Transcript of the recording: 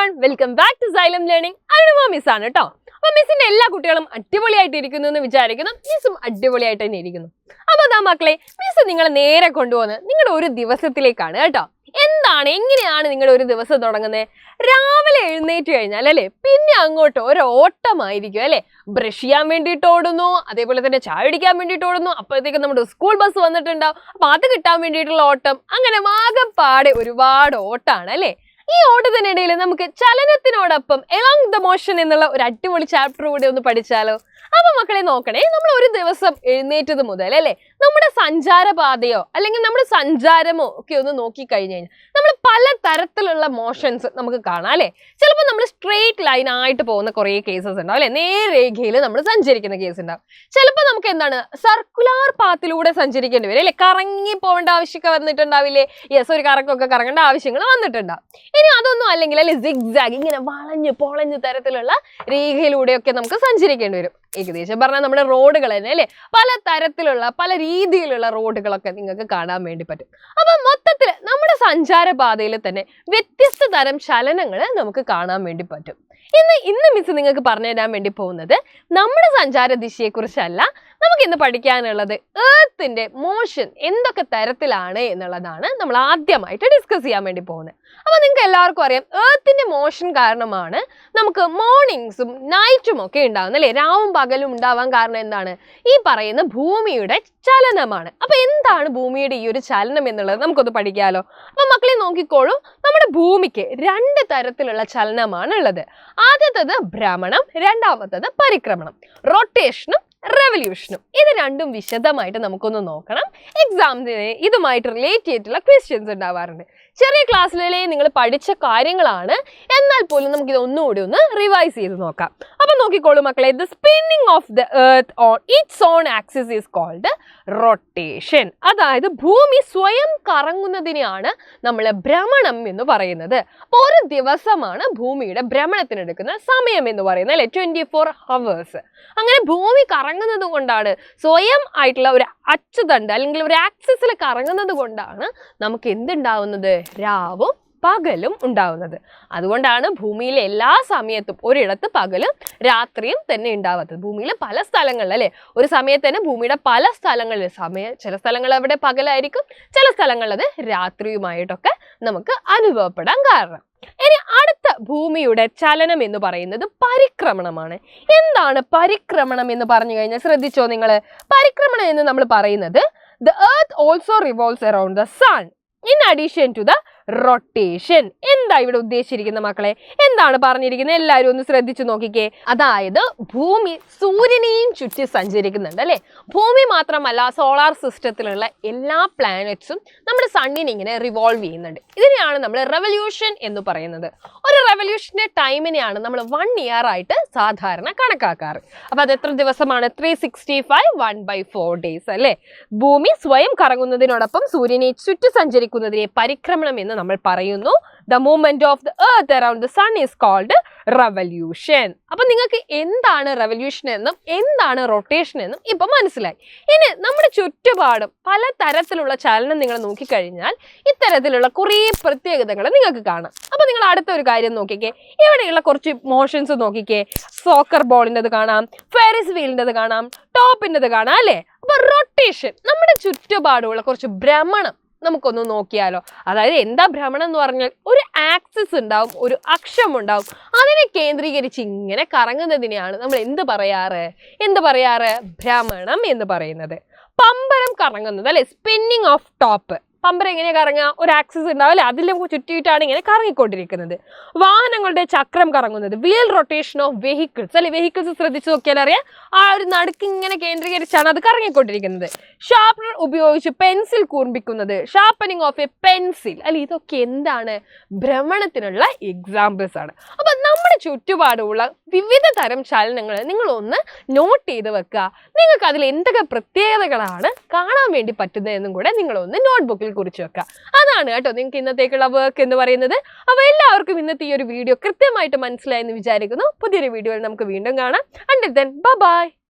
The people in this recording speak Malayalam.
everyone, welcome back to Xylem Learning. Anuma Miss ആണ് ട്ടോ. അപ്പോൾ മിസ്സിന്റെ എല്ലാ കുട്ടികളും അടിപൊളിയായിട്ട് ഇരിക്കുന്നു എന്ന് വിചാരിക്കുന്നു. മിസ്സും അടിപൊളിയായിട്ട് തന്നെ ഇരിക്കുന്നു. അപ്പോൾ ദാ മക്കളെ, മിസ് നിങ്ങളെ നേരെ കൊണ്ടുപോകുന്നത് നിങ്ങളുടെ ഒരു ദിവസത്തിലേക്കാണ് കേട്ടോ. എന്താണ് എങ്ങനെയാണ് നിങ്ങളുടെ ഒരു ദിവസം തുടങ്ങുന്നത്? രാവിലെ എഴുന്നേറ്റ് കഴിഞ്ഞാൽ അല്ലേ, പിന്നെ അങ്ങോട്ട് ഒരു ഓട്ടമായിരിക്കും അല്ലേ. ബ്രഷ് ചെയ്യാൻ വേണ്ടിയിട്ട് ഓടുന്നു, അതേപോലെ തന്നെ ചായ കുടിക്കാൻ വേണ്ടിയിട്ട് ഓടുന്നു, അപ്പോഴത്തേക്കും നമ്മുടെ സ്കൂൾ ബസ് വന്നിട്ടുണ്ടാവും, അപ്പോൾ അത് കിട്ടാൻ വേണ്ടിയിട്ടുള്ള ഓട്ടം, അങ്ങനെ ആകെപ്പാടെ ഒരുപാട് ഓട്ടാണ് അല്ലേ. ഈ ഓട്ടത്തിനിടയിൽ നമുക്ക് ചലനത്തിനോടൊപ്പം എലോങ് ദ മോഷൻ എന്നുള്ള ഒരു അടിപൊളി ചാപ്റ്റർ കൂടെ ഒന്ന് പഠിച്ചാലോ? അപ്പൊ മക്കളെ നോക്കണേ, നമ്മൾ ഒരു ദിവസം എഴുന്നേറ്റത് മുതൽ അല്ലേ നമ്മുടെ സഞ്ചാരപാതയോ അല്ലെങ്കിൽ നമ്മുടെ സഞ്ചാരമോ ഒക്കെ ഒന്ന് നോക്കി കഴിഞ്ഞു കഴിഞ്ഞാൽ നമ്മൾ പല തരത്തിലുള്ള മോഷൻസ് നമുക്ക് കാണാം അല്ലേ. ചിലപ്പോൾ നമ്മൾ സ്ട്രെയിറ്റ് ലൈൻ ആയിട്ട് പോകുന്ന കുറേ കേസസ് ഉണ്ടാവും അല്ലെ, നേരേഖയിൽ നമ്മൾ സഞ്ചരിക്കുന്ന കേസ് ഉണ്ടാവും. ചിലപ്പോൾ നമുക്ക് എന്താണ് സർക്കുലാർ പാത്തിലൂടെ സഞ്ചരിക്കേണ്ടി വരും അല്ലെ, കറങ്ങി പോകേണ്ട ആവശ്യമൊക്കെ വന്നിട്ടുണ്ടാവില്ലേ. യെസ്, ഒരു കറക്കൊക്കെ കറങ്ങേണ്ട ആവശ്യങ്ങൾ വന്നിട്ടുണ്ടാവും. ഇനി അതൊന്നും അല്ലെങ്കിൽ അല്ലെ സിഗ്സാഗ് ഇങ്ങനെ വളഞ്ഞ് പൊളഞ്ഞ് തരത്തിലുള്ള രേഖയിലൂടെയൊക്കെ നമുക്ക് സഞ്ചരിക്കേണ്ടി വരും. ഏകദേശം പറഞ്ഞാൽ നമ്മുടെ റോഡുകൾ തന്നെ അല്ലെ, പല തരത്തിലുള്ള പല രീതിയിലുള്ള റോഡുകളൊക്കെ നിങ്ങൾക്ക് കാണാൻ വേണ്ടി പറ്റും. അപ്പൊ മൊത്തത്തിൽ നമ്മുടെ സഞ്ചാരപാതയിൽ തന്നെ വ്യത്യസ്ത തരം ചലനങ്ങൾ നമുക്ക് കാണാൻ വേണ്ടി പറ്റും. ഇന്ന് മിസ് നിങ്ങൾക്ക് പറഞ്ഞു തരാൻ വേണ്ടി പോകുന്നത് നമ്മുടെ സഞ്ചാര ദിശയെ കുറിച്ചല്ല. നമുക്ക് ഇന്ന് പഠിക്കാനുള്ളത് എർത്തിന്റെ മോഷൻ എന്തൊക്കെ തരത്തിലാണ് എന്നുള്ളതാണ് നമ്മൾ ആദ്യമായിട്ട് ഡിസ്കസ് ചെയ്യാൻ വേണ്ടി പോകുന്നത്. അപ്പൊ നിങ്ങൾക്ക് എല്ലാവർക്കും അറിയാം, എർത്തിന്റെ മോഷൻ കാരണമാണ് നമുക്ക് മോർണിംഗ്സും നൈറ്റും ഒക്കെ ഉണ്ടാകുന്നത് അല്ലെ. രാവും പകലും ഉണ്ടാവാൻ കാരണം എന്താണ്? ഈ പറയുന്ന ഭൂമിയുടെ ചലനമാണ്. അപ്പൊ എന്താണ് ഭൂമിയുടെ ഈ ഒരു ചലനം എന്നുള്ളത് നമുക്കൊന്ന് പഠിക്കാമല്ലോ. അപ്പൊ മക്കളെ നോക്കിക്കോളൂ, നമ്മുടെ ഭൂമിക്ക് രണ്ട് തരത്തിലുള്ള ചലനമാണ് ഉള്ളത്. ആദ്യത്തേത് ഭ്രമണം, രണ്ടാമത്തേത് പരിക്രമണം, റൊട്ടേഷനും റെവല്യൂഷനും. ഇത് രണ്ടും വിശദമായിട്ട് നമുക്കൊന്ന് നോക്കണം. എക്സാമിന് ഇതുമായിട്ട് റിലേറ്റ് ചെയ്തിട്ടുള്ള ക്വസ്റ്റ്യൻസ് ഉണ്ടാവാറുണ്ട്. ചെറിയ ക്ലാസ്സിലെ നിങ്ങൾ പഠിച്ച കാര്യങ്ങളാണ്, എന്നാൽ പോലും നമുക്ക് ഇത് ഒന്നുകൂടി ഒന്ന് റിവൈസ് ചെയ്ത് നോക്കാം. അപ്പൊ നോക്കിക്കോളൂ മക്കളെ, the spinning of the earth on its own axis is called rotation. അതായത് ഭൂമി സ്വയം കറങ്ങുന്നതിനെയാണ് നമ്മൾ ഭ്രമണം എന്ന് പറയുന്നത്. അപ്പോൾ ഒരു ദിവസമാണ് ഭൂമിയുടെ ഭ്രമണത്തിനെടുക്കുന്ന സമയം എന്ന് പറയുന്നത് അല്ലെ, 24 hours. അങ്ങനെ ഭൂമി കറങ്ങുന്നത് കൊണ്ടാണ്, സ്വയം ആയിട്ടുള്ള ഒരു അച്ചുതണ്ട് അല്ലെങ്കിൽ ഒരു ആക്സിസിൽ കറങ്ങുന്നത് കൊണ്ടാണ് നമുക്ക് എന്തുണ്ടാവുന്നത്? രാവും പകലും ഉണ്ടാവുന്നത്. അതുകൊണ്ടാണ് ഭൂമിയിലെ എല്ലാ സമയത്തും ഒരിടത്ത് പകലും രാത്രിയും തന്നെ ഉണ്ടാവാത്തത്. ഭൂമിയിൽ പല സ്ഥലങ്ങളിൽ അല്ലെ, ഒരു സമയത്ത് തന്നെ ഭൂമിയുടെ പല സ്ഥലങ്ങളിൽ ചില സ്ഥലങ്ങളിൽ അവിടെ പകലായിരിക്കും, ചില സ്ഥലങ്ങളിൽ അത് രാത്രിയുമായിട്ടൊക്കെ നമുക്ക് അനുഭവപ്പെടാൻ കാരണം. ഇനി അടുത്ത ഭൂമിയുടെ ചലനം എന്ന് പറയുന്നത് പരിക്രമണമാണ്. എന്താണ് പരിക്രമണം എന്ന് പറഞ്ഞു കഴിഞ്ഞാൽ ശ്രദ്ധിച്ചോ നിങ്ങൾ? പരിക്രമണം എന്ന് നമ്മൾ പറയുന്നത് the earth also revolves around the sun in addition to the rotation. എന്താ ഇവിടെ ഉദ്ദേശിച്ചിരിക്കുന്ന മക്കളെ? എന്താണ് പറഞ്ഞിരിക്കുന്നത്? എല്ലാവരും ഒന്ന് ശ്രദ്ധിച്ചു നോക്കിക്കേ. അതായത് ഭൂമി സൂര്യനെയും ചുറ്റി സഞ്ചരിക്കുന്നുണ്ട് അല്ലെ. ഭൂമി മാത്രമല്ല, സോളാർ സിസ്റ്റത്തിലുള്ള എല്ലാ പ്ലാനറ്റ്സും നമ്മുടെ സണ്ണിനെ ഇങ്ങനെ റിവോൾവ് ചെയ്യുന്നുണ്ട്. ഇതിനെയാണ് നമ്മൾ റെവല്യൂഷൻ എന്ന് പറയുന്നത്. ഒരു റെവല്യൂഷന്റെ ടൈമിനെയാണ് നമ്മൾ 1 year ആയിട്ട് സാധാരണ കണക്കാക്കാറ്. അപ്പൊ അത് എത്ര ദിവസമാണ്? 365 1/4 days അല്ലെ. ഭൂമി സ്വയം കറങ്ങുന്നതിനോടൊപ്പം സൂര്യനെ ചുറ്റി സഞ്ചരിക്കുന്നതിനെ പരിക്രമണം എന്ന് നമ്മൾ പറയുന്നു. The movement of the earth around the sun is called revolution. അപ്പൊ നിങ്ങൾക്ക് എന്താണ് റെവല്യൂഷൻ എന്നും എന്താണ് റൊട്ടേഷൻ എന്നും ഇപ്പൊ മനസ്സിലായി. ഇനി നമ്മുടെ ചുറ്റുപാടും പല തരത്തിലുള്ള ചലനം നിങ്ങൾ നോക്കിക്കഴിഞ്ഞാൽ ഇത്തരത്തിലുള്ള കുറേ പ്രത്യേകതകൾ നിങ്ങൾക്ക് കാണാം. അപ്പൊ നിങ്ങൾ അടുത്ത ഒരു കാര്യം നോക്കിക്കേ, ഇവിടെയുള്ള കുറച്ച് മോഷൻസ് നോക്കിക്കേ. സോക്കർ ബോളിൻ്റെത് കാണാം, ഫെറിസ് വീലിൻ്റെത് കാണാം, ടോപ്പിൻ്റെത് കാണാം അല്ലേ. അപ്പൊ റൊട്ടേഷൻ, നമ്മുടെ ചുറ്റുപാടുമുള്ള കുറച്ച് ഭ്രമണം നമുക്കൊന്ന് നോക്കിയാലോ. അതായത് എന്താ ഭ്രമണം എന്ന് പറഞ്ഞാൽ ഒരു ആക്സിസ് ഉണ്ടാവും, ഒരു അക്ഷം ഉണ്ടാവും, അതിനെ കേന്ദ്രീകരിച്ച് ഇങ്ങനെ കറങ്ങുന്നതിനെയാണ് നമ്മൾ എന്ത് പറയാറ്? ഭ്രമണം എന്ന് പറയുന്നത്. പമ്പരം കറങ്ങുന്നത് അല്ലെ, സ്പിന്നിങ് ഓഫ് ടോപ്പ്. പമ്പരം എങ്ങനെയാണ് കറങ്ങുക? ഒരു ആക്സിസ് ഉണ്ടാവും അല്ലെ, അതിൽ ചുറ്റിയിട്ടാണ് ഇങ്ങനെ കറങ്ങിക്കൊണ്ടിരിക്കുന്നത്. വാഹനങ്ങളുടെ ചക്രം കറങ്ങുന്നത്, വീൽ റൊട്ടേഷൻ ഓഫ് വെഹിക്കിൾസ് അല്ലെ. വെഹിക്കിൾസ് ശ്രദ്ധിച്ചു നോക്കിയാൽ അറിയാം, ആ ഒരു നടുക്ക് ഇങ്ങനെ കേന്ദ്രീകരിച്ചാണ് അത് കറങ്ങിക്കൊണ്ടിരിക്കുന്നത്. ഷാർപ്പനർ ഉപയോഗിച്ച് പെൻസിൽ കൂർമ്മിക്കുന്നത്, ഷാർപ്പനിങ് ഓഫ് എ പെൻസിൽ അല്ലെ. ഇതൊക്കെ എന്താണ്? ഭ്രമണത്തിനുള്ള എക്സാമ്പിൾസ് ആണ്. അപ്പൊ നമ്മുടെ ചുറ്റുപാടുമുള്ള വിവിധ തരം ചലനങ്ങൾ നിങ്ങളൊന്ന് നോട്ട് ചെയ്ത് വെക്കുക. നിങ്ങൾക്ക് അതിൽ എന്തൊക്കെ പ്രത്യേകതകളാണ് കാണാൻ വേണ്ടി പറ്റുന്നതെന്നും കൂടെ നിങ്ങളൊന്ന് നോട്ട്ബുക്കിൽ കുറിച്ച് വെക്കുക. അതാണ് കേട്ടോ നിങ്ങൾക്ക് ഇന്നത്തേക്കുള്ള വർക്ക് എന്ന് പറയുന്നത്. അപ്പോൾ എല്ലാവർക്കും ഇന്നത്തെ ഈ ഒരു വീഡിയോ കൃത്യമായിട്ട് മനസ്സിലായെന്ന് വിചാരിക്കുന്നു. പുതിയൊരു വീഡിയോയിൽ നമുക്ക് വീണ്ടും കാണാം. Until then, bye bye.